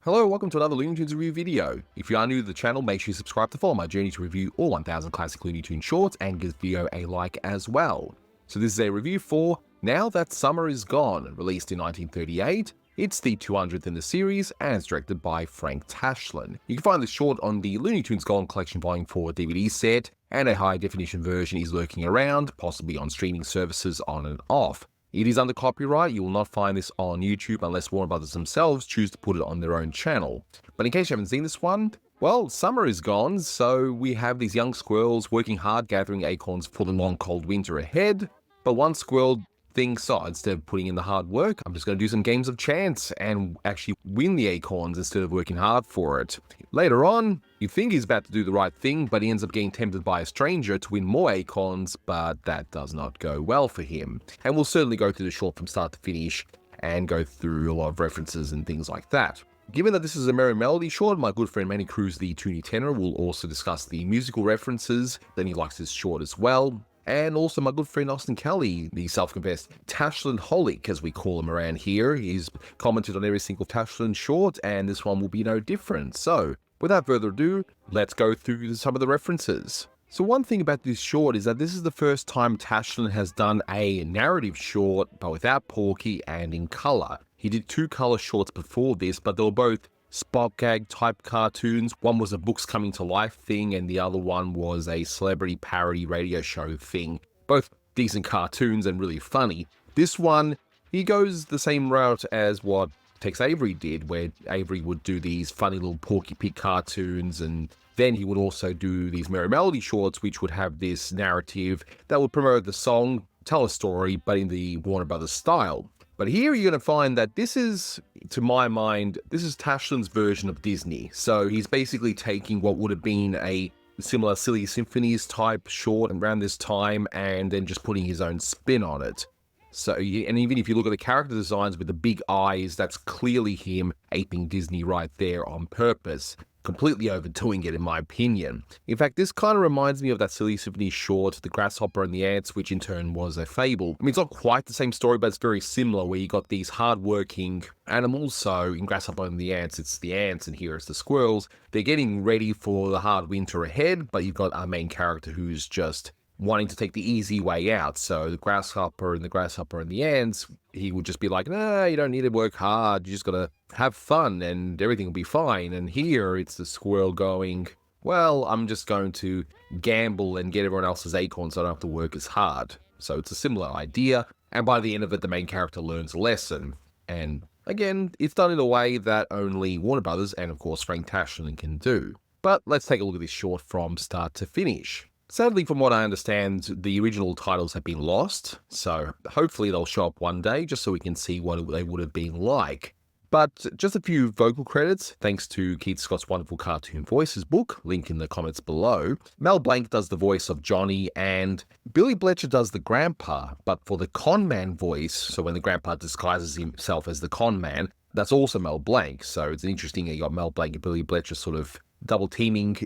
Hello, welcome to another Looney Tunes review video. If you are new to the channel, make sure you subscribe to follow my journey to review all 1000 classic Looney Tunes shorts and give this video a like as well. So this is a review for Now That Summer Is Gone, released in 1938. It's the 200th in the series and it's directed by Frank Tashlin. You can find this short on the Looney Tunes Golden Collection Volume 4 DVD set, and a high definition version is lurking around, possibly on streaming services on and off. It is under copyright. You will not find this on YouTube unless Warner Brothers themselves choose to put it on their own channel. But in case you haven't seen this one, well, summer is gone, so we have these young squirrels working hard gathering acorns for the long cold winter ahead. But one squirrel thinks, oh, instead of putting in the hard work, I'm just going to do some games of chance and actually win the acorns instead of working hard for it. Later on, you think he's about to do the right thing, but he ends up getting tempted by a stranger to win more acorns, but that does not go well for him. And we'll certainly go through the short from start to finish and go through a lot of references and things like that. Given that this is a Merry Melody short, my good friend Manny Cruz, the Toonie Tenor, will also discuss the musical references. Then he likes this short as well. And also my good friend Kelley, the self-confessed Tashlin holic, as we call him around here. He's commented on every single Tashlin short, and this one will be no different. So, without further ado, let's go through some of the references. So one thing about this short is that this is the first time Tashlin has done a narrative short, but without Porky and in colour. He did two colour shorts before this, but they were both spot gag type cartoons. One was a books coming to life thing, and the other one was a celebrity parody radio show thing. Both decent cartoons and really funny. This one, he goes the same route as what Tex Avery did, where Avery would do these funny little Porky Pig cartoons, and then he would also do these Merry Melody shorts, which would have this narrative that would promote the song, tell a story, but in the Warner Brothers style. But here you're going to find that this is, to my mind, this is Tashlin's version of Disney. So he's basically taking what would have been a similar Silly Symphonies type short around this time and then just putting his own spin on it. So, and even if you look at the character designs with the big eyes, that's clearly him aping Disney right there on purpose. Completely overdoing it, in my opinion. In fact, this kind of reminds me of that Silly Symphony short, The Grasshopper and the Ants, which in turn was a fable. I mean, it's not quite the same story, but it's very similar, where you got these hard-working animals. So in Grasshopper and the Ants, it's the ants, and here it's the squirrels. They're getting ready for the hard winter ahead, but you've got our main character who's just wanting to take the easy way out. So the Grasshopper and the Ants, he would just be like, nah, you don't need to work hard, you just gotta have fun and everything will be fine. And here it's the squirrel going, well, I'm just going to gamble and get everyone else's acorns so I don't have to work as hard. So it's a similar idea, and by the end of it, the main character learns a lesson. And again, it's done in a way that only Warner Brothers and of course Frank Tashlin can do. But let's take a look at this short from start to finish. Sadly, from what I understand, the original titles have been lost, so hopefully they'll show up one day just so we can see what they would have been like. But just a few vocal credits, thanks to Keith Scott's wonderful cartoon voices book, link in the comments below. Mel Blanc does the voice of Johnny, and Billy Bletcher does the grandpa, but for the con man voice, so when the grandpa disguises himself as the con man, that's also Mel Blanc. So it's interesting, you got Mel Blanc and Billy Bletcher sort of double teaming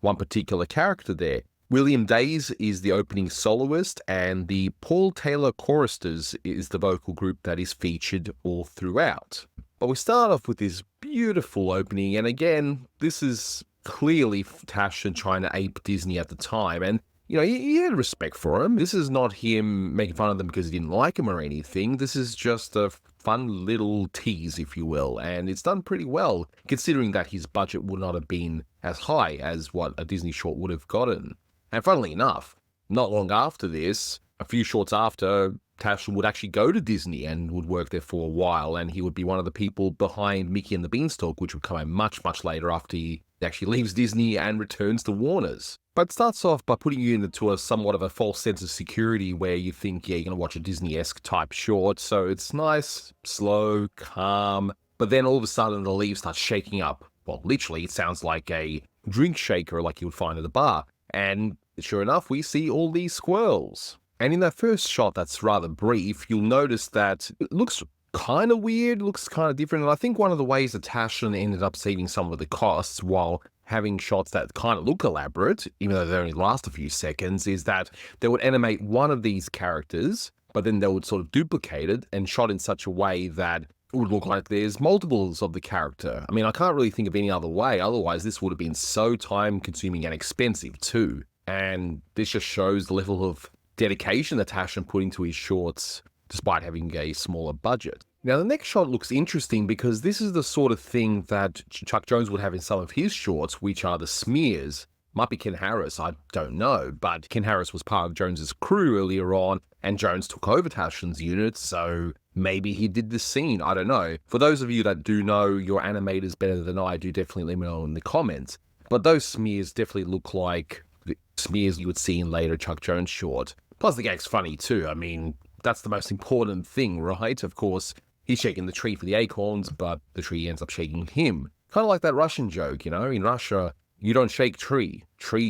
one particular character there. William Days is the opening soloist, and the Paul Taylor Choristers is the vocal group that is featured all throughout. But we start off with this beautiful opening, and again, this is clearly Tashlin trying to ape Disney at the time, and you know, he had respect for him. This is not him making fun of them because he didn't like him or anything. This is just a fun little tease, if you will, and it's done pretty well, considering that his budget would not have been as high as what a Disney short would have gotten. And funnily enough, not long after this, a few shorts after, Tashlin would actually go to Disney and would work there for a while, and he would be one of the people behind Mickey and the Beanstalk, which would come out much, much later after he actually leaves Disney and returns to Warner's. But it starts off by putting you into a somewhat of a false sense of security where you think, yeah, you're going to watch a Disney-esque type short, so it's nice, slow, calm, but then all of a sudden the leaves start shaking up. Well, literally, it sounds like a drink shaker like you would find at a bar. And sure enough, we see all these squirrels. And in that first shot that's rather brief, you'll notice that it looks kind of weird, looks kind of different. And I think one of the ways that Tashlin ended up saving some of the costs while having shots that kind of look elaborate, even though they only last a few seconds, is that they would animate one of these characters, but then they would sort of duplicate it and shot in such a way that it would look like there's multiples of the character. I mean, I can't really think of any other way. Otherwise, this would have been so time-consuming and expensive too. And this just shows the level of dedication that Tashlin put into his shorts, despite having a smaller budget. Now, the next shot looks interesting because this is the sort of thing that Chuck Jones would have in some of his shorts, which are the smears. Might be Ken Harris, I don't know, but Ken Harris was part of Jones's crew earlier on, and Jones took over Tashlin's unit, so maybe he did this scene, I don't know. For those of you that do know your animators better than I, do definitely let me know in the comments. But those smears definitely look like the smears you would see in later Chuck Jones short. Plus the gag's funny too, I mean, that's the most important thing, right? Of course, he's shaking the tree for the acorns, but the tree ends up shaking him. Kind of like that Russian joke, you know? In Russia, you don't shake tree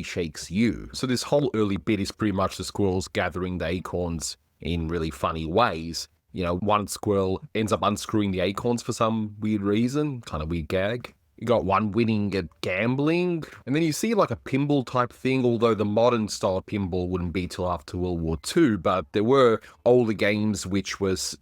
shakes you. So this whole early bit is pretty much the squirrels gathering the acorns in really funny ways. You know, one squirrel ends up unscrewing the acorns for some weird reason, kind of weird gag. You got one winning at gambling, and then you see like a pinball type thing, although the modern style pinball wouldn't be till after World War II, but there were older games which was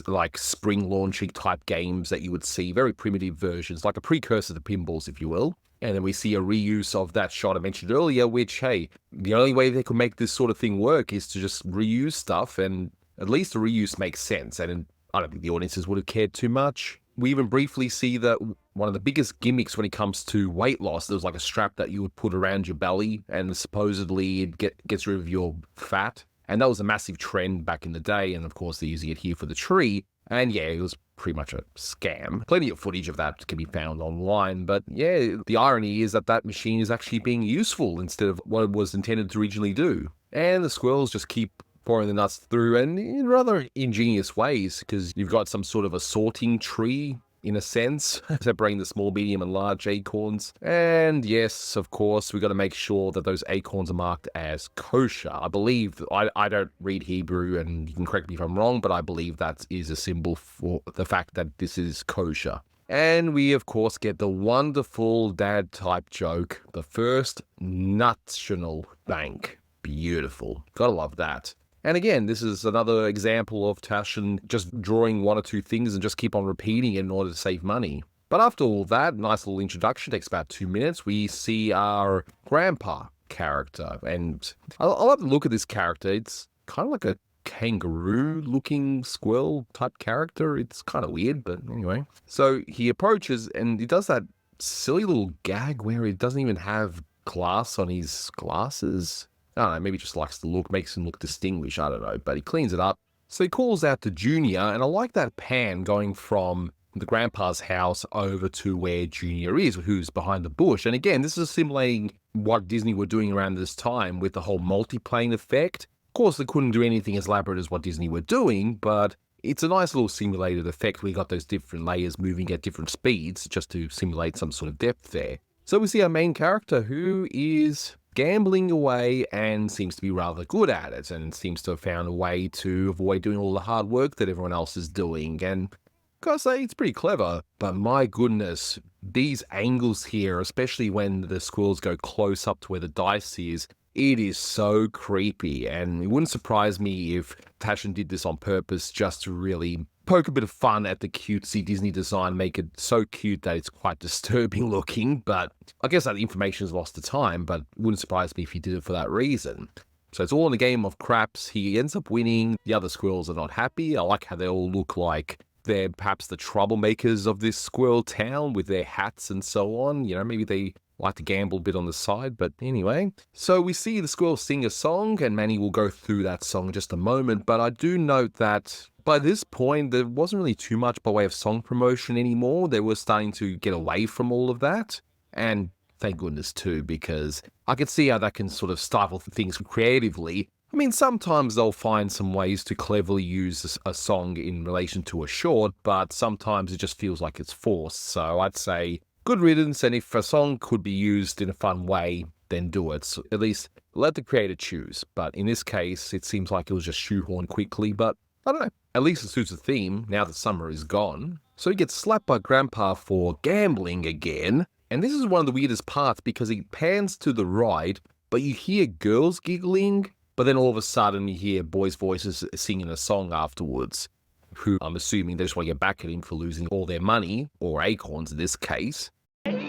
like spring launching type games that you would see, very primitive versions, like a precursor to pinballs, if you will. And then we see a reuse of that shot I mentioned earlier, which, hey, the only way they could make this sort of thing work is to just reuse stuff, and at least the reuse makes sense, and I don't think the audiences would have cared too much. We even briefly see that one of the biggest gimmicks when it comes to weight loss, there was like a strap that you would put around your belly, and supposedly it gets rid of your fat. And that was a massive trend back in the day, and of course they're using it here for the tree. And yeah, it was pretty much a scam. Plenty of footage of that can be found online, but yeah, the irony is that that machine is actually being useful instead of what it was intended to originally do. And the squirrels just keep pouring the nuts through, and in rather ingenious ways, because you've got some sort of a sorting tree, in a sense, separating the small, medium, and large acorns. And yes, of course, we've got to make sure that those acorns are marked as kosher. I believe, I don't read Hebrew, and you can correct me if I'm wrong, but I believe that is a symbol for the fact that this is kosher. And we, of course, get the wonderful dad-type joke, the first national bank. Beautiful. Gotta love that. And again, this is another example of Tashlin just drawing one or two things and just keep on repeating it in order to save money. But after all that, nice little introduction, takes about 2 minutes, we see our grandpa character. And I love the look of this character. It's kind of like a kangaroo-looking squirrel-type character. It's kind of weird, but anyway. So he approaches, and he does that silly little gag where he doesn't even have glass on his glasses. I don't know, maybe just likes the look, makes him look distinguished, I don't know, but he cleans it up. So he calls out to Junior, and I like that pan going from the grandpa's house over to where Junior is, who's behind the bush. And again, this is simulating what Disney were doing around this time with the whole multiplane effect. Of course, they couldn't do anything as elaborate as what Disney were doing, but it's a nice little simulated effect where you got those different layers moving at different speeds just to simulate some sort of depth there. So we see our main character, who is gambling away and seems to be rather good at it, and seems to have found a way to avoid doing all the hard work that everyone else is doing. And gotta say, it's pretty clever, but my goodness, these angles here, especially when the squirrels go close up to where the dice is, it is so creepy. And it wouldn't surprise me if Tashlin did this on purpose just to really poke a bit of fun at the cutesy Disney design, make it so cute that it's quite disturbing looking. But I guess that information is lost to time, but it wouldn't surprise me if he did it for that reason. So it's all in a game of craps. He ends up winning. The other squirrels are not happy. I like how they all look like they're perhaps the troublemakers of this squirrel town with their hats and so on. You know, maybe they like to gamble a bit on the side, but anyway. So we see the squirrels sing a song, and Manny will go through that song in just a moment, but I do note that by this point, there wasn't really too much by way of song promotion anymore. They were starting to get away from all of that, and thank goodness too, because I can see how that can sort of stifle things creatively. I mean, sometimes they'll find some ways to cleverly use a song in relation to a short, but sometimes it just feels like it's forced. So I'd say good riddance, and if a song could be used in a fun way, then do it. So at least let the creator choose. But in this case, it seems like it was just shoehorned quickly, but I don't know. At least it suits the theme now that summer is gone. So he gets slapped by Grandpa for gambling again. And this is one of the weirdest parts because he pans to the right, but you hear girls giggling, but then all of a sudden you hear boys' voices singing a song afterwards. who I'm assuming they just want to get back at him for losing all their money, or acorns in this case. You'll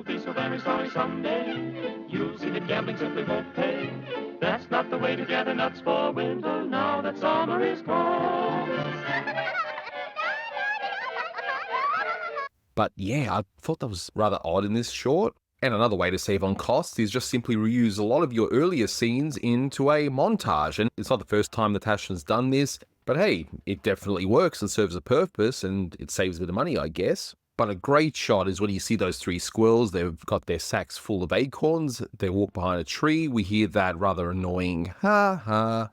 be so very sorry someday. You'll see that gambling simply won't pay. That's not the way to gather nuts for winter now that summer is gone. But yeah, I thought that was rather odd in this short. And another way to save on costs is just simply reuse a lot of your earlier scenes into a montage. And it's not the first time that Tashlin's done this, but hey, it definitely works and serves a purpose, and it saves a bit of money, I guess. But a great shot is when you see those three squirrels. They've got their sacks full of acorns. They walk behind a tree. We hear that rather annoying ha ha.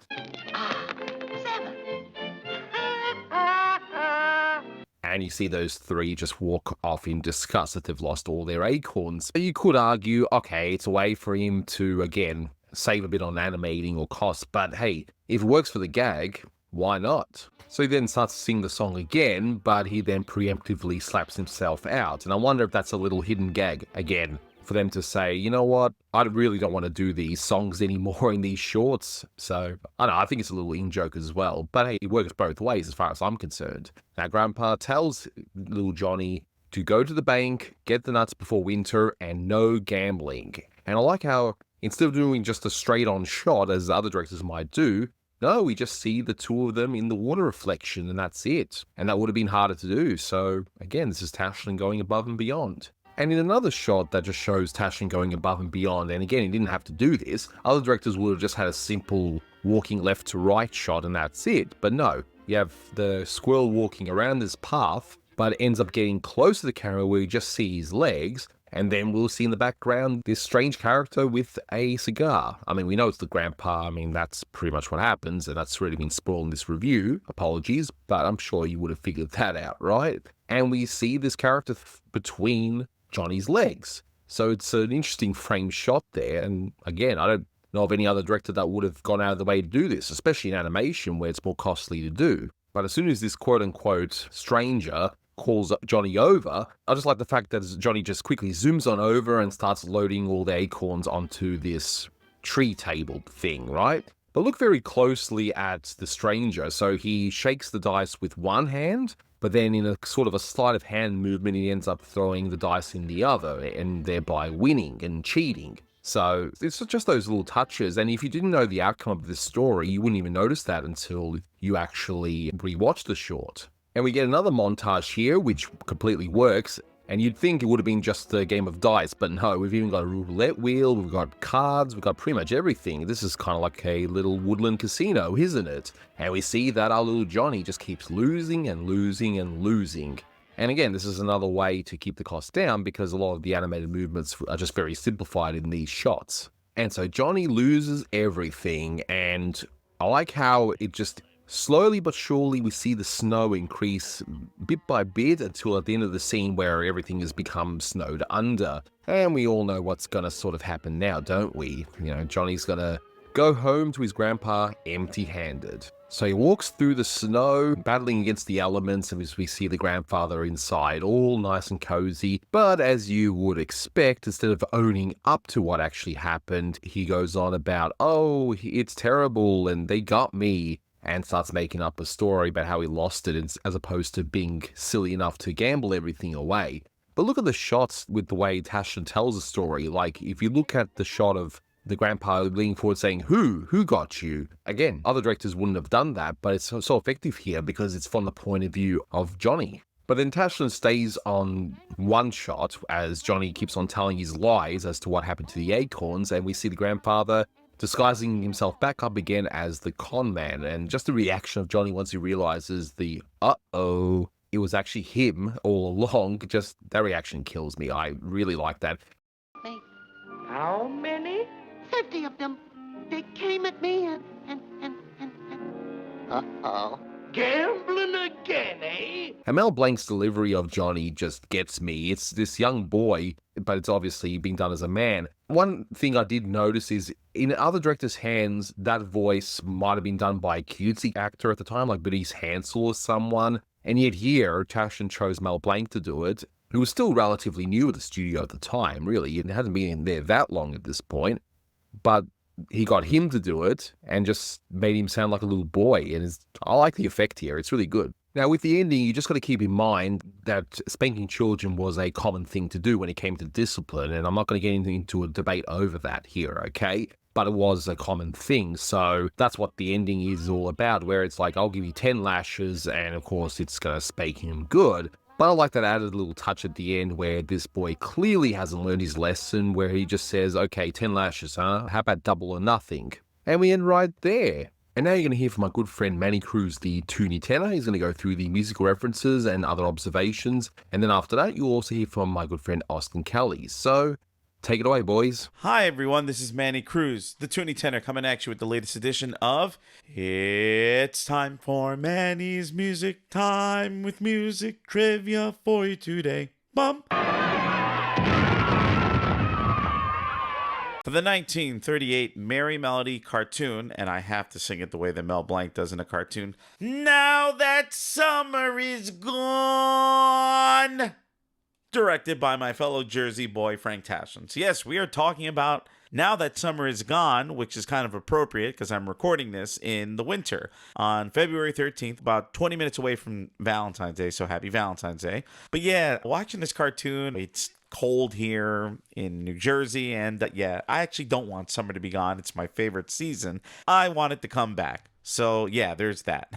And you see those three just walk off in disgust that they've lost all their acorns. You could argue, okay, it's a way for him to, again, save a bit on animating or cost. But hey, if it works for the gag, why not? So he then starts to sing the song again, but he then preemptively slaps himself out. And I wonder if that's a little hidden gag, again, for them to say, you know what, I really don't want to do these songs anymore in these shorts. So, I don't know, I think it's a little in-joke as well. But hey, it works both ways as far as I'm concerned. Now, Grandpa tells little Johnny to go to the bank, get the nuts before winter, and no gambling. And I like how, instead of doing just a straight-on shot, as other directors might do, no, we just see the two of them in the water reflection, and that's it. And that would have been harder to do. So, again, this is Tashlin going above and beyond. And in another shot that just shows Tashlin going above and beyond, and again, he didn't have to do this, other directors would have just had a simple walking left to right shot and that's it. But no, you have the squirrel walking around this path, but ends up getting close to the camera where you just see his legs, and then we'll see in the background this strange character with a cigar. I mean, we know it's the grandpa. I mean, that's pretty much what happens, and that's already been spoiled in this review. Apologies, but I'm sure you would have figured that out, right? And we see this character between Johnny's legs. So it's an interesting frame shot there. And again, I don't know of any other director that would have gone out of the way to do this, especially in animation where it's more costly to do. But as soon as this quote-unquote stranger calls Johnny over, I just like the fact that Johnny just quickly zooms on over and starts loading all the acorns onto this tree table thing, right? But look very closely at the stranger. So he shakes the dice with one hand, but then in a sort of a sleight of hand movement, he ends up throwing the dice in the other and thereby winning and cheating. So it's just those little touches. And if you didn't know the outcome of this story, you wouldn't even notice that until you actually rewatch the short. And we get another montage here, which completely works. And you'd think it would have been just a game of dice, but no, we've even got a roulette wheel, we've got cards, we've got pretty much everything. This is kind of like a little woodland casino, isn't it? And we see that our little Johnny just keeps losing and losing and losing. And again, this is another way to keep the cost down because a lot of the animated movements are just very simplified in these shots. And so Johnny loses everything, and I like how it just slowly but surely we see the snow increase bit by bit until at the end of the scene where everything has become snowed under. And we all know what's going to sort of happen now, don't we? You know, Johnny's going to go home to his grandpa empty-handed. So he walks through the snow, battling against the elements, and as we see the grandfather inside, all nice and cozy. But as you would expect, instead of owning up to what actually happened, he goes on about, oh, it's terrible, and they got me, and starts making up a story about how he lost it, as opposed to being silly enough to gamble everything away. But look at the shots with the way Tashlin tells a story. Like, if you look at the shot of the grandpa leaning forward saying, who got you? Again, other directors wouldn't have done that, but it's so effective here because it's from the point of view of Johnny. But then Tashlin stays on one shot as Johnny keeps on telling his lies as to what happened to the acorns, and we see the grandfather disguising himself back up again as the con man. And just the reaction of Johnny once he realizes the uh-oh, it was actually him all along, just that reaction kills me. I really like that. How many? 50 of them. They came at me and... Uh-oh. Gambling again, eh? And Mel Blanc's delivery of Johnny just gets me. It's this young boy, but it's obviously being done as a man. One thing I did notice is in other directors' hands, that voice might have been done by a cutesy actor at the time, like Bernice Hansel or someone. And yet here, Tashlin chose Mel Blanc to do it, who was still relatively new at the studio at the time, really. It hadn't been in there that long at this point. But he got him to do it and just made him sound like a little boy. And I like the effect here. It's really good. Now, with the ending, you just got to keep in mind that spanking children was a common thing to do when it came to discipline, and I'm not going to get into a debate over that here, okay? But it was a common thing, so that's what the ending is all about, where it's like, I'll give you 10 lashes, and of course it's going to spank him good. But I like that added little touch at the end where this boy clearly hasn't learned his lesson, where he just says, okay, 10 lashes, huh? How about double or nothing? And we end right there. And now you're going to hear from my good friend Manny Cruz, the Toonie tenor. He's going to go through the musical references and other observations. And then after that, you'll also hear from my good friend Kelley. So take it away, boys. Hi, everyone. This is Manny Cruz, the Toonie tenor, coming at you with the latest edition of It's Time for Manny's Music Time with music trivia for you today. Bum. For the 1938 Merry Melody cartoon, and I have to sing it the way that Mel Blanc does in a cartoon, Now That Summer Is Gone, directed by my fellow Jersey boy, Frank Tashlin. So yes, we are talking about Now That Summer Is Gone, which is kind of appropriate because I'm recording this in the winter on February 13th, about 20 minutes away from Valentine's Day, so happy Valentine's Day. But yeah, watching this cartoon, it's cold here in New Jersey, and I actually don't want summer to be gone. It's my favorite season. I want it to come back. So yeah, there's that.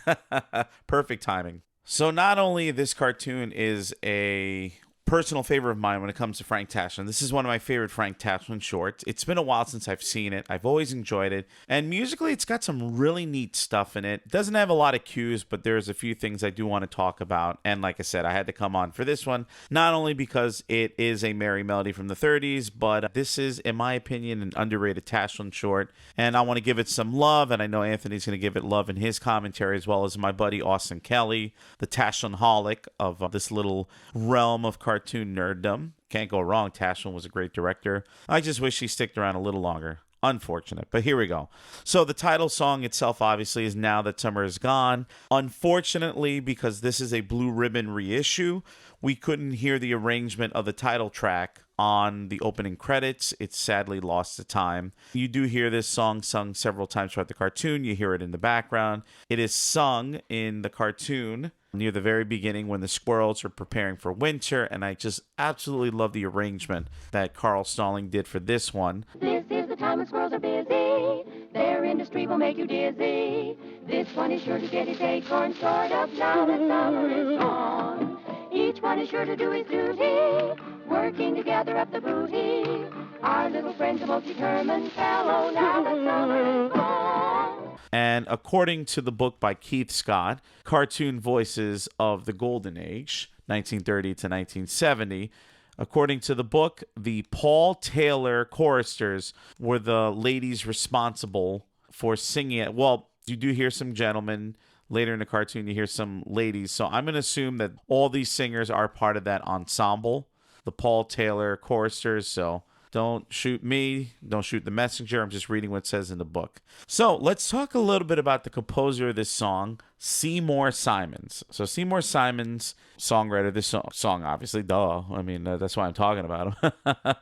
Perfect timing. So not only this cartoon is a personal favorite of mine when it comes to Frank Tashlin. This is one of my favorite Frank Tashlin shorts. It's been a while since I've seen it. I've always enjoyed it. And musically, it's got some really neat stuff in it. It doesn't have a lot of cues, but there's a few things I do want to talk about. And like I said, I had to come on for this one, not only because it is a merry melody from the 30s, but this is, in my opinion, an underrated Tashlin short. And I want to give it some love, and I know Anthony's going to give it love in his commentary, as well as my buddy Austin Kelley, the Tashlin-holic of this little realm of cartoon nerddom. Can't go wrong. Tashlin was a great director. I just wish he sticked around a little longer. Unfortunate, but here we go. So the title song itself obviously is Now That Summer Is Gone. Unfortunately, because this is a Blue Ribbon reissue, we couldn't hear the arrangement of the title track on the opening credits. It's sadly lost to time. You do hear this song sung several times throughout the cartoon. You hear it in the background. It is sung in the cartoon near the very beginning when the squirrels are preparing for winter, and I just absolutely love the arrangement that Carl Stalling did for this one. This is the time when squirrels are busy. Their industry will make you dizzy. This one is sure to get his acorn stored up now that summer is gone. Each one is sure to do his duty, working to gather up the booty. Our little friend's the most determined fellow now that summer is gone. And according to the book by Keith Scott, Cartoon Voices of the Golden Age, 1930 to 1970, according to the book, the Paul Taylor choristers were the ladies responsible for singing it. Well, you do hear some gentlemen. Later in the cartoon, you hear some ladies. So I'm going to assume that all these singers are part of that ensemble, the Paul Taylor choristers. So don't shoot me. Don't shoot the messenger. I'm just reading what it says in the book. So let's talk a little bit about the composer of this song, Seymour Simons. So Seymour Simons, songwriter of this song, obviously, duh. I mean, that's why I'm talking about him.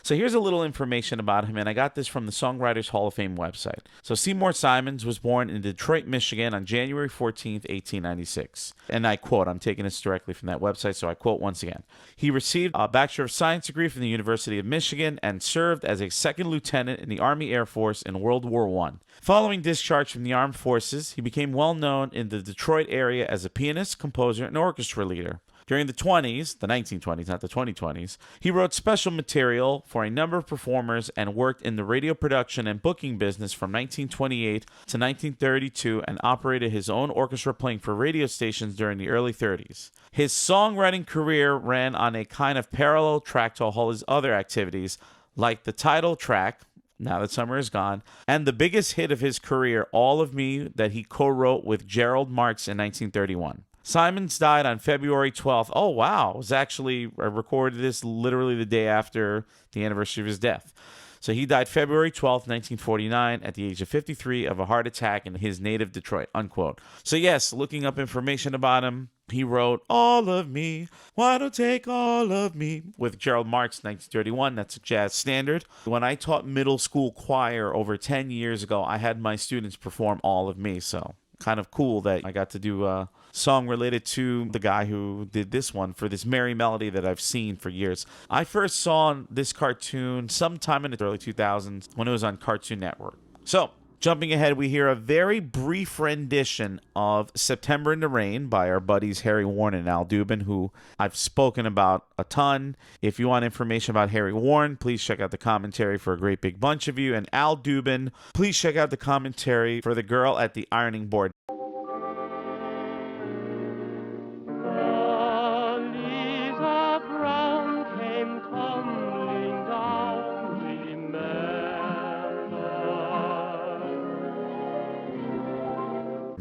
So here's a little information about him, and I got this from the Songwriters Hall of Fame website. So Seymour Simons was born in Detroit, Michigan on January 14th, 1896. And I quote, I'm taking this directly from that website, so I quote once again. He received a Bachelor of Science degree from the University of Michigan and served as a second lieutenant in the Army Air Force in World War I. Following discharge from the armed forces, he became well known in the Detroit area as a pianist, composer, and orchestra leader. During the 20s, the 1920s, not the 2020s, he wrote special material for a number of performers and worked in the radio production and booking business from 1928 to 1932 and operated his own orchestra playing for radio stations during the early 30s. His songwriting career ran on a kind of parallel track to all his other activities, like the title track, Now That Summer Is Gone, and the biggest hit of his career, All of Me, that he co-wrote with Gerald Marx in 1931. Simons died on February 12th. Oh, wow. It was actually, I recorded this literally the day after the anniversary of his death. So he died February 12th, 1949, at the age of 53 of a heart attack in his native Detroit, unquote. So yes, looking up information about him, He wrote All of Me, Why Don't Take All of Me with Gerald Marks, 1931. That's a jazz standard. When I taught middle school choir over 10 years ago, I had my students perform All of Me. So kind of cool that I got to do a song related to the guy who did this one for this merry melody that I've seen for years. I first saw this cartoon sometime in the early 2000s when it was on Cartoon Network. So, jumping ahead, we hear a very brief rendition of September in the Rain by our buddies Harry Warren and Al Dubin, who I've spoken about a ton. If you want information about Harry Warren, please check out the commentary for a great big bunch of you. And Al Dubin, please check out the commentary for The Girl at the Ironing Board.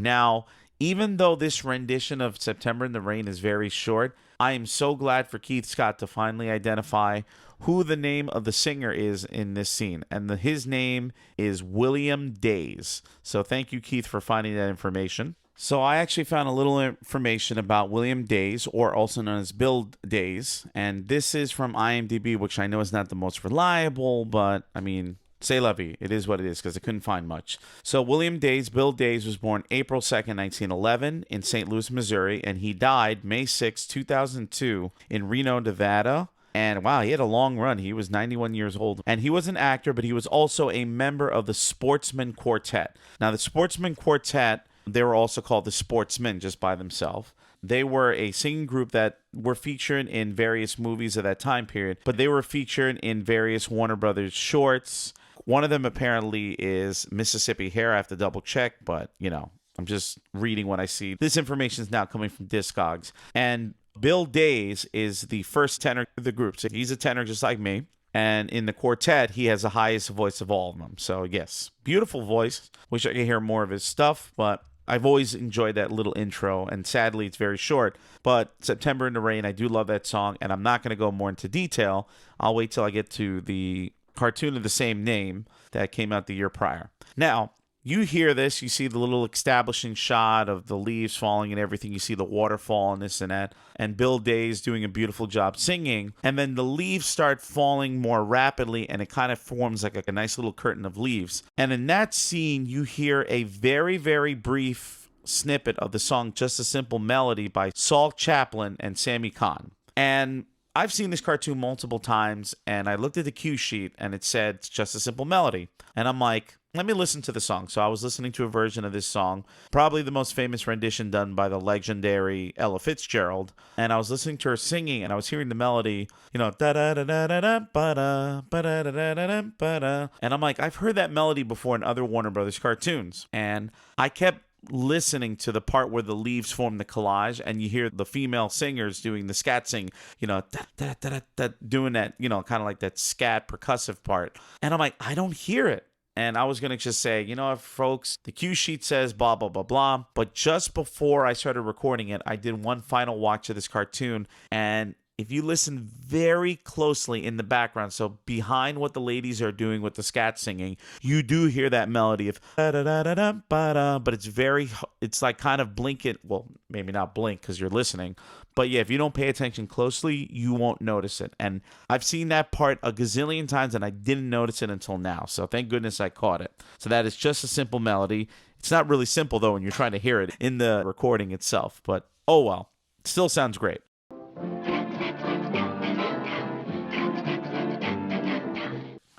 Now, even though this rendition of September in the Rain is very short, I am so glad for Keith Scott to finally identify who the name of the singer is in this scene. And his name is William Days. So thank you, Keith, for finding that information. So I actually found a little information about William Days, or also known as Bill Days. And this is from IMDb, which I know is not the most reliable, but I mean, c'est la vie. It is what it is, because I couldn't find much. So William Days, Bill Days, was born April 2nd, 1911 in St. Louis, Missouri, and he died May 6, 2002 in Reno, Nevada. And wow, he had a long run. He was 91 years old. And he was an actor, but he was also a member of the Sportsmen Quartet. Now, the Sportsmen Quartet, they were also called the Sportsmen just by themselves. They were a singing group that were featured in various movies of that time period, but they were featured in various Warner Brothers shorts. One of them apparently is Mississippi Hair. I have to double check, but, you know, I'm just reading what I see. This information is now coming from Discogs. And Bill Days is the first tenor of the group. So he's a tenor just like me. And in the quartet, he has the highest voice of all of them. So, yes, beautiful voice. Wish I could hear more of his stuff, but I've always enjoyed that little intro, and sadly, it's very short. But September in the Rain, I do love that song, and I'm not going to go more into detail. I'll wait till I get to the cartoon of the same name that came out the year prior. Now, you hear this, you see the little establishing shot of the leaves falling and everything. You see the waterfall and this and that. And Bill Days doing a beautiful job singing. And then the leaves start falling more rapidly, and it kind of forms like a nice little curtain of leaves. And in that scene, you hear a very, very brief snippet of the song Just a Simple Melody by Saul Chaplin and Sammy Kahn. And I've seen this cartoon multiple times, and I looked at the cue sheet, and it said it's Just a Simple Melody. And I'm like, let me listen to the song. So I was listening to a version of this song, probably the most famous rendition done by the legendary Ella Fitzgerald. And I was listening to her singing, and I was hearing the melody, you know, da da da da da da ba da ba da da da da ba da. And I'm like, I've heard that melody before in other Warner Brothers cartoons. And I kept listening to the part where the leaves form the collage, and you hear the female singers doing the scat sing, you know, da, da, da, da, da, doing that, you know, kind of like that scat percussive part. And I'm like, I don't hear it. And I was going to just say, you know, folks, the cue sheet says blah, blah, blah, blah. But just before I started recording it, I did one final watch of this cartoon. And if you listen very closely in the background, so behind what the ladies are doing with the scat singing, you do hear that melody of da da da da da ba da, but it's like kind of blink it. Well, maybe not blink because you're listening, but yeah, if you don't pay attention closely, you won't notice it. And I've seen that part a gazillion times, and I didn't notice it until now. So thank goodness I caught it. So that is Just a Simple Melody. It's not really simple though when you're trying to hear it in the recording itself, but oh well, it still sounds great.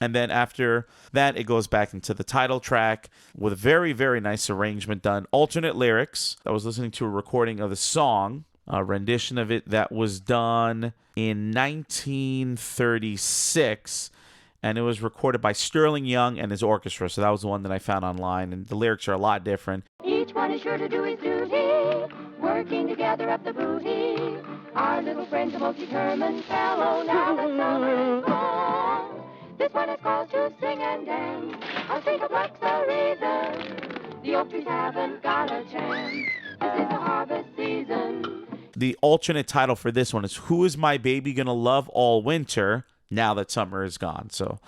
And then after that, it goes back into the title track with a very, very nice arrangement done. Alternate lyrics. I was listening to a recording of the song, a rendition of it that was done in 1936. And it was recorded by Sterling Young and his orchestra. So that was the one that I found online. And the lyrics are a lot different. Each one is sure to do his duty, working to gather up the booty. Our little friend's the most determined fellow. Now the summer is gone. This one is called to sing and dance. I'll think of what's the reason. The oak trees haven't got a chance. This is the harvest season. The alternate title for this one is Who Is My Baby Gonna Love All Winter? Now That Summer Is Gone. So,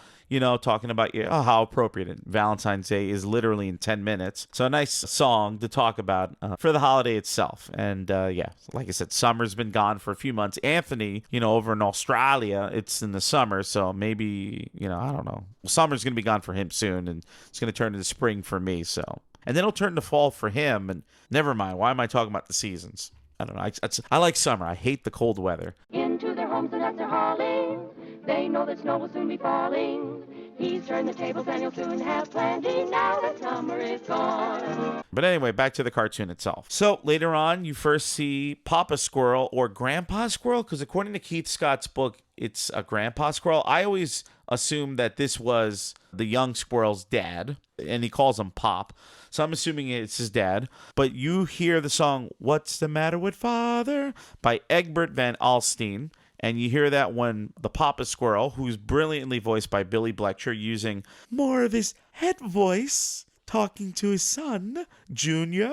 talking about how appropriate it. Valentine's Day is literally in 10 minutes. So a nice song to talk about for the holiday itself. And like I said, summer's been gone for a few months. Anthony, over in Australia, it's in the summer. So maybe, I don't know. Summer's going to be gone for him soon. And it's going to turn into spring for me. So, and then it'll turn to fall for him. And never mind. Why am I talking about the seasons? I don't know. I like summer. I hate the cold weather. Into their homes the nuts are hauling. They know that snow will soon be falling. He's turned the tables and he'll soon have plenty now that summer is gone. But anyway, back to the cartoon itself. So later on, you first see Papa Squirrel or Grandpa Squirrel, because according to Keith Scott's book, it's a Grandpa Squirrel. I always assumed that this was the young squirrel's dad, and he calls him Pop. So I'm assuming it's his dad. But you hear the song, What's the Matter with Father? By Egbert Van Alstine. And you hear that when the Papa Squirrel, who's brilliantly voiced by Billy Bletcher, using more of his head voice, talking to his son, Junior.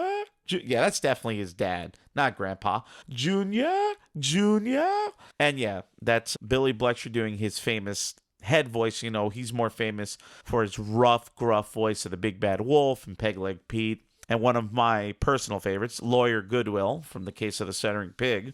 Yeah, that's definitely his dad, not Grandpa. Junior. And yeah, that's Billy Bletcher doing his famous head voice. He's more famous for his rough, gruff voice of the Big Bad Wolf and Peg Leg Pete. And one of my personal favorites, Lawyer Goodwill, from The Case of the Stuttering Pig.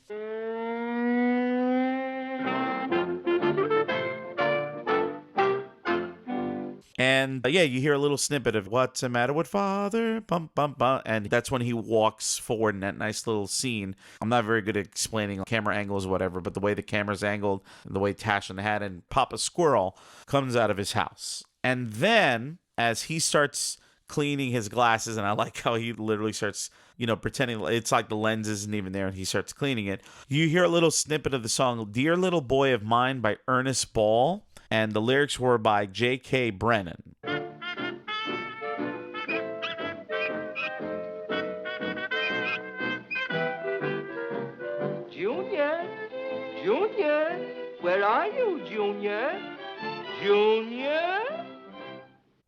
And you hear a little snippet of What's the Matter with Father? Bum, bum, bum. And that's when he walks forward in that nice little scene. I'm not very good at explaining camera angles or whatever, but the way the camera's angled, and the way Tashlin had and Papa Squirrel comes out of his house. And then as he starts cleaning his glasses, and I like how he literally starts, pretending it's like the lens isn't even there, and he starts cleaning it. You hear a little snippet of the song Dear Little Boy of Mine by Ernest Ball. And the lyrics were by J.K. Brennan. Junior, where are you, Junior?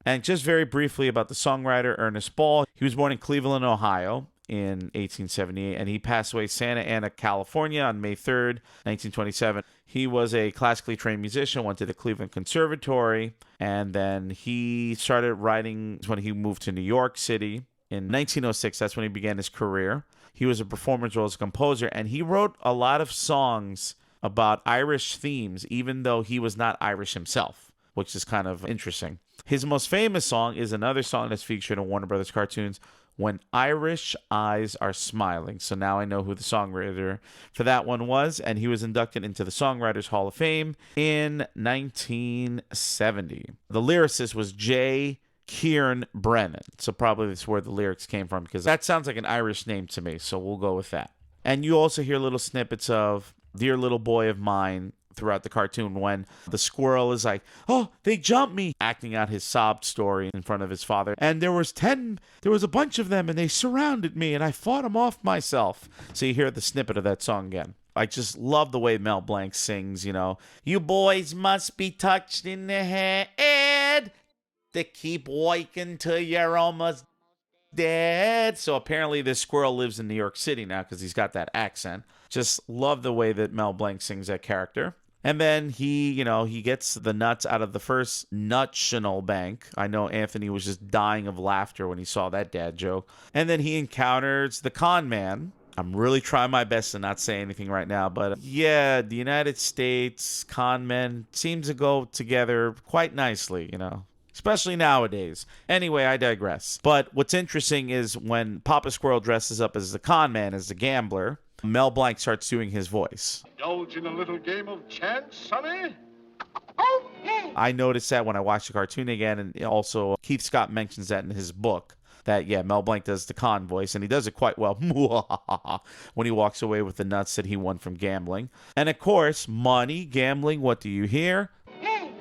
And just very briefly about the songwriter Ernest Ball. He was born in Cleveland, Ohio in 1878, and he passed away in Santa Ana, California on May 3rd, 1927. He was a classically trained musician, went to the Cleveland Conservatory, and then he started writing when he moved to New York City in 1906. That's when he began his career. He was a performer as well as a composer, and he wrote a lot of songs about Irish themes, even though he was not Irish himself, which is kind of interesting. His most famous song is another song that's featured in Warner Brothers cartoons, When Irish Eyes Are Smiling. So now I know who the songwriter for that one was, and he was inducted into the Songwriters Hall of Fame in 1970. The lyricist was J. Kieran Brennan. So probably that's where the lyrics came from, because that sounds like an Irish name to me, so we'll go with that. And you also hear little snippets of Dear Little Boy of Mine throughout the cartoon when the squirrel is like, oh, they jumped me, acting out his sob story in front of his father. And there was a bunch of them, and they surrounded me, and I fought them off myself. So you hear the snippet of that song again. I just love the way Mel Blanc sings, You boys must be touched in the head to keep waking till you're almost dead. So apparently this squirrel lives in New York City now because he's got that accent. Just love the way that Mel Blanc sings that character. And then he gets the nuts out of the first National Bank. I know Anthony was just dying of laughter when he saw that dad joke. And then he encounters the con man. I'm really trying my best to not say anything right now, but yeah, the United States, con men seems to go together quite nicely, especially nowadays. Anyway, I digress. But what's interesting is when Papa Squirrel dresses up as the con man, as the gambler, Mel Blanc starts doing his voice. Indulge in a little game of chance, Sonny? Okay. I noticed that when I watched the cartoon again, and also Keith Scott mentions that in his book, that, Mel Blanc does the con voice, and he does it quite well when he walks away with the nuts that he won from gambling. And of course, money, gambling, what do you hear? Hey.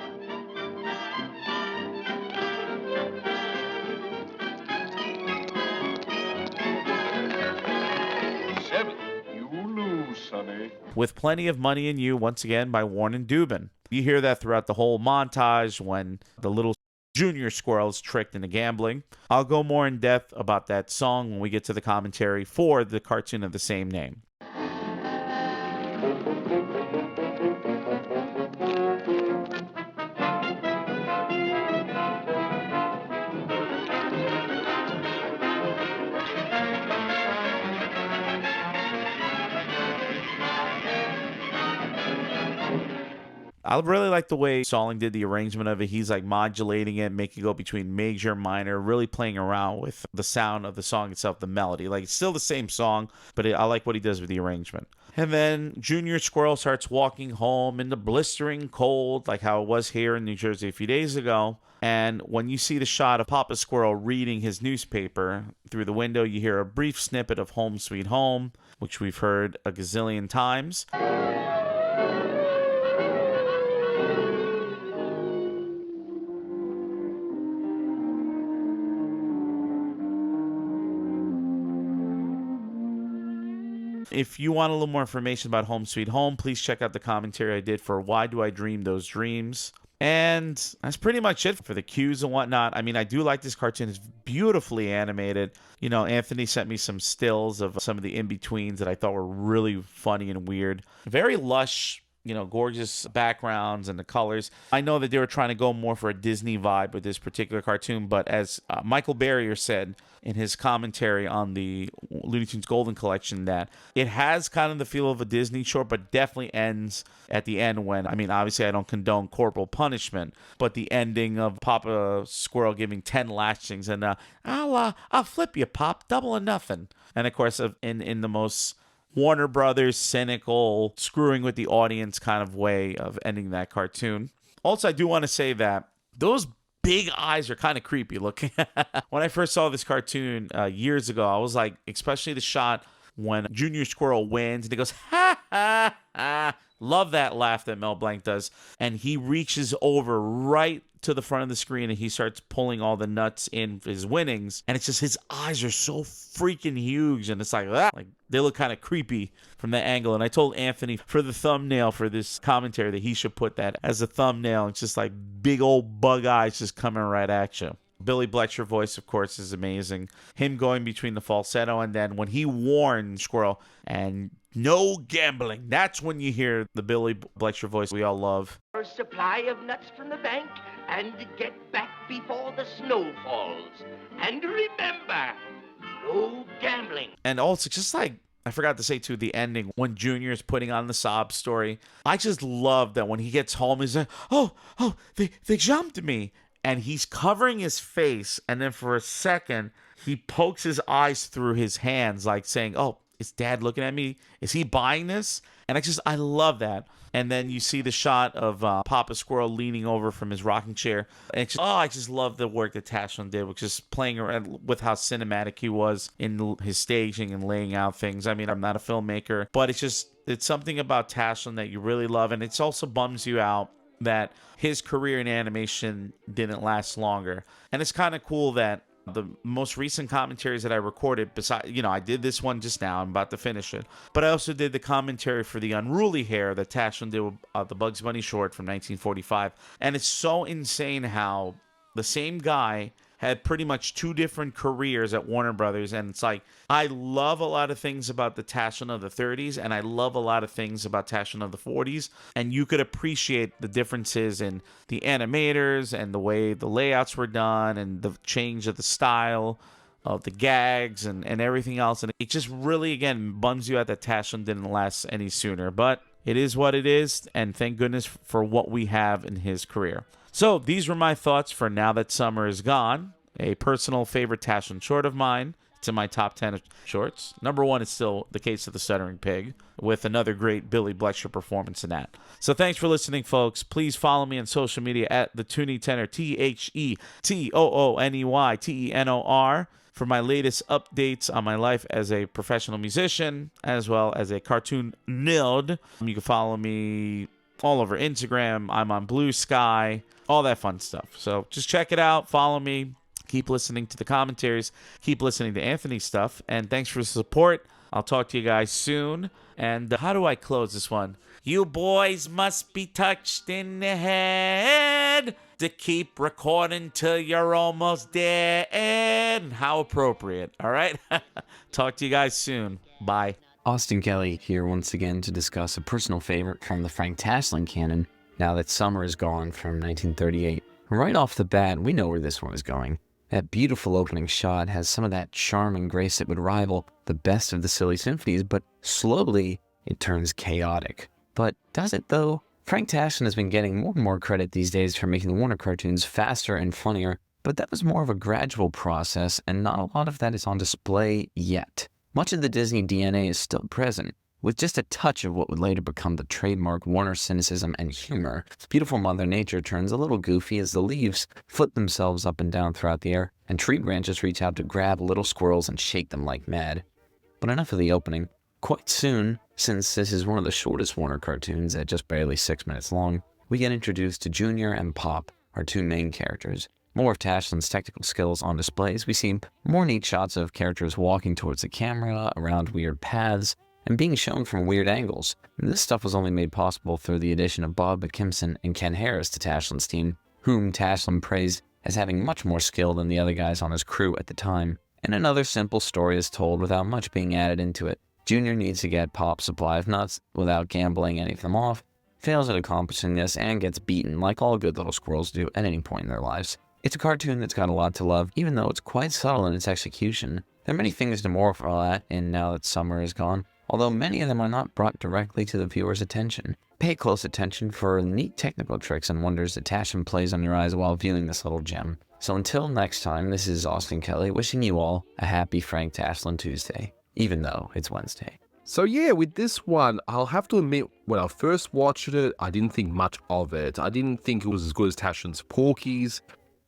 Sonny. With Plenty of Money in You, once again by Warren Dubin. You hear that throughout the whole montage when the little junior squirrel is tricked into gambling. I'll go more in depth about that song when we get to the commentary for the cartoon of the same name. I really like the way Stalling did the arrangement of it. He's like modulating it, making it go between major, minor, really playing around with the sound of the song itself, the melody. Like, it's still the same song, but I like what he does with the arrangement. And then Junior Squirrel starts walking home in the blistering cold, like how it was here in New Jersey a few days ago. And when you see the shot of Papa Squirrel reading his newspaper through the window, you hear a brief snippet of Home Sweet Home, which we've heard a gazillion times. If you want a little more information about Home Sweet Home, please check out the commentary I did for Why Do I Dream Those Dreams? And that's pretty much it for the cues and whatnot. I mean, I do like this cartoon. It's beautifully animated. You know, Anthony sent me some stills of some of the in-betweens that I thought were really funny and weird. Very lush, you know, gorgeous backgrounds and the colors. I know that they were trying to go more for a Disney vibe with this particular cartoon, but as Michael Barrier said in his commentary on the Looney Tunes Golden Collection, that it has kind of the feel of a Disney short, but definitely ends at the end when, I mean, obviously I don't condone corporal punishment, but the ending of Papa Squirrel giving 10 lashings and I'll flip you, Pop, double or nothing. And of course, in the most Warner Brothers cynical, screwing with the audience kind of way of ending that cartoon. Also, I do want to say that those big eyes are kind of creepy looking. When I first saw this cartoon years ago, I was like, especially the shot when Junior Squirrel wins and he goes, ha, ha, ha. Love that laugh that Mel Blanc does. And he reaches over right to the front of the screen and he starts pulling all the nuts in his winnings. And it's just his eyes are so freaking huge. And it's like, like they look kind of creepy from that angle. And I told Anthony for the thumbnail for this commentary that he should put that as a thumbnail. It's just like big old bug eyes just coming right at you. Billy Bletcher voice, of course, is amazing. Him going between the falsetto and then when he warns Squirrel and no gambling, that's when you hear the Billy Bletcher voice we all love. A supply of nuts from the bank and get back before the snow falls. And remember, no gambling. And also, just like I forgot to say too, the ending when Junior's putting on the sob story. I just love that when he gets home, he's like, oh, they jumped me. And he's covering his face, and then for a second, he pokes his eyes through his hands, like saying, oh, is Dad looking at me? Is he buying this? And I love that. And then you see the shot of Papa Squirrel leaning over from his rocking chair. And it's just, I just love the work that Tashlin did, which is playing around with how cinematic he was in his staging and laying out things. I mean, I'm not a filmmaker, but it's something about Tashlin that you really love. And it also bums you out that his career in animation didn't last longer. And it's kind of cool that the most recent commentaries that I recorded, besides, I did this one just now, I'm about to finish it, but I also did the commentary for the Unruly Hair that Tashlin did with the Bugs Bunny short from 1945. And it's so insane how the same guy had pretty much two different careers at Warner Brothers. And it's like, I love a lot of things about the Tashlin of the 30s, and I love a lot of things about Tashlin of the 40s. And you could appreciate the differences in the animators and the way the layouts were done and the change of the style of the gags and everything else. And it just really, again, bums you out that Tashlin didn't last any sooner. But it is what it is, and thank goodness for what we have in his career. So these were my thoughts for Now That Summer Is Gone, a personal favorite Tashlin short of mine. It's in my top 10 shorts. Number one is still The Case of the Stuttering Pig, with another great Billy Bletcher performance in that. So thanks for listening, folks. Please follow me on social media at The Toony Tenor, TheToonyTenor, for my latest updates on my life as a professional musician, as well as a cartoon nerd. You can follow me all over Instagram. I'm on Blue Sky, all that fun stuff. So just check it out. Follow me. Keep listening to the commentaries. Keep listening to Anthony's stuff. And thanks for the support. I'll talk to you guys soon. And how do I close this one? You boys must be touched in the head to keep recording till you're almost dead. How appropriate. All right? Talk to you guys soon. Bye. Austin Kelley here once again to discuss a personal favorite from the Frank Tashlin canon, Now That Summer Is Gone from 1938. Right off the bat, we know where this one is going. That beautiful opening shot has some of that charm and grace that would rival the best of the Silly Symphonies, but slowly it turns chaotic. But does it though? Frank Tashlin has been getting more and more credit these days for making the Warner cartoons faster and funnier, but that was more of a gradual process, and not a lot of that is on display yet. Much of the Disney DNA is still present, with just a touch of what would later become the trademark Warner cynicism and humor. Beautiful Mother Nature turns a little goofy as the leaves flip themselves up and down throughout the air, and tree branches reach out to grab little squirrels and shake them like mad. But enough of the opening. Quite soon, since this is one of the shortest Warner cartoons at just barely 6 minutes long, we get introduced to Junior and Pop, our two main characters. More of Tashlin's technical skills on displays. We see more neat shots of characters walking towards the camera, around weird paths, and being shown from weird angles. And this stuff was only made possible through the addition of Bob McKimson and Ken Harris to Tashlin's team, whom Tashlin praised as having much more skill than the other guys on his crew at the time. And another simple story is told without much being added into it. Junior needs to get Pop's supply of nuts without gambling any of them off, fails at accomplishing this, and gets beaten like all good little squirrels do at any point in their lives. It's a cartoon that's got a lot to love, even though it's quite subtle in its execution. There are many things to marvel at in Now That Summer Is Gone, although many of them are not brought directly to the viewer's attention. Pay close attention for neat technical tricks and wonders that Tashlin plays on your eyes while viewing this little gem. So until next time, this is Austin Kelley wishing you all a happy Frank Tashlin Tuesday, even though it's Wednesday. So yeah, with this one, I'll have to admit, when I first watched it, I didn't think much of it. I didn't think it was as good as Tashlin's Porky's,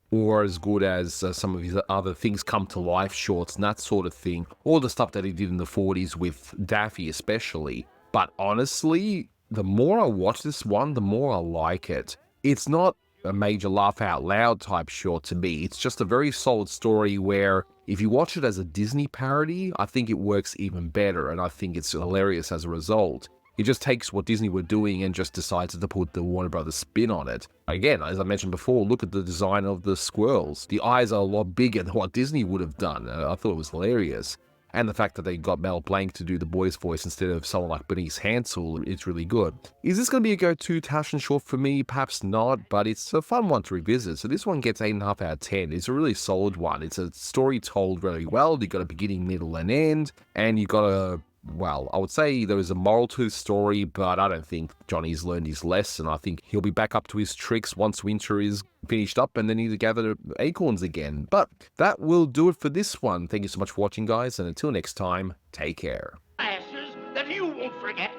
or as good as some of his other things come to life shorts and that sort of thing, or the stuff that he did in the 40s with Daffy especially. But honestly, the more I watch this one, the more I like it. It's not a major laugh out loud type short to me. It's just a very solid story where if you watch it as a Disney parody, I think it works even better, and I think it's hilarious as a result. It just takes what Disney were doing and just decides to put the Warner Brothers spin on it. Again, as I mentioned before, look at the design of the squirrels. The eyes are a lot bigger than what Disney would have done. I thought it was hilarious. And the fact that they got Mel Blanc to do the boy's voice instead of someone like Bernice Hansel, it's really good. Is this going to be a go-to Tashlin short for me? Perhaps not, but it's a fun one to revisit. So this one gets 8.5 out of 10. It's a really solid one. It's a story told very well. You got a beginning, middle, and end, and you got a well, I would say there is a moral to the story, but I don't think Johnny's learned his lesson. I think he'll be back up to his tricks once winter is finished up and then need to gather acorns again. But that will do it for this one. Thank you so much for watching, guys, and until next time, take care. Ashes that you won't forget.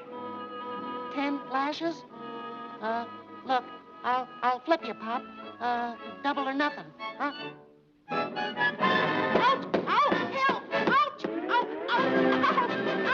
10 flashes? Look, I'll flip you, Pop. Double or nothing, huh? Ouch! Ow! Help! Ouch! Ow! Ow! Ow!